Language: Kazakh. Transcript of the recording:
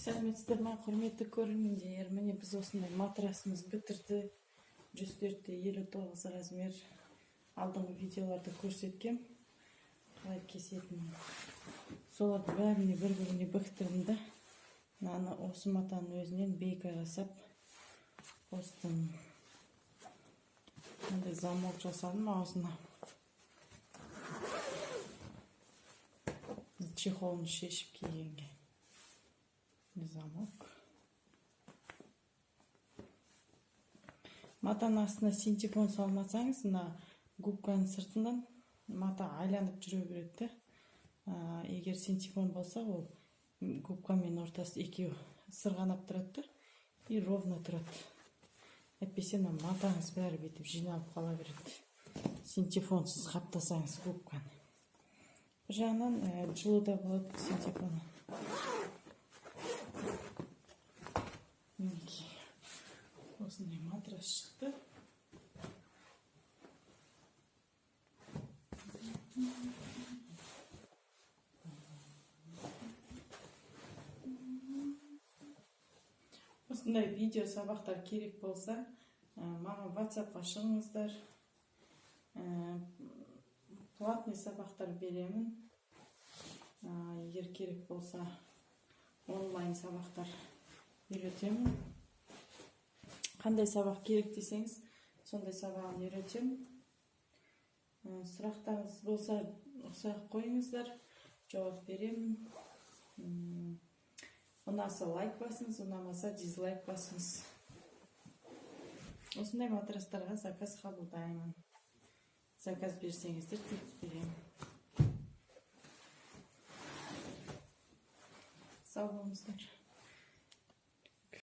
Сәлеметсіздер ме, құрметті көрермендер. Міне біз осындай матрасымыз бітірді. 104-59 размер. Алдыңғы видеоларда көрсеткен. Қалай кесетінін. Соларды бәріне бір-біріне біктірдім да. Мынаны осы матаның өзінен бейка жасап қостым. Мындай замок жасадым аузына. Чехолын шешіп кигенге. Замок. Матаның астына синтепон салмасаңыз, мына губканың сыртынан мата айланып жүре береді. Егер синтепон болса, ол губкамен ортасы екеуі сырғанап тұрады и ровно тұрады. Әйтпесе матаңыз бәрі бетіп жиналып қала береді. Синтепонсыз қаптасаңыз губканы. Бір жағынан жылы да болады синтепоны. Осындай матрас шықты. Осындай видео сабақтар керек болса, маған WhatsApp-қа шығыңыздар. Платный сабақтар беремін. Егер керек болса, онлайн сабақтар үйретемін. Қандай сабақ керек десеңіз, сондай сабағын үйретемін. Сұрақтарыңыз болса, сұрақ қойыңыздар, жауап беремін. Ұнаса лайк басыңыз, ұнамаса дизлайк басыңыз. Осындай матрастарға заказ қабылдаймын. Заказ берсеңіздер, тегін беремін. Сау болыңыздар.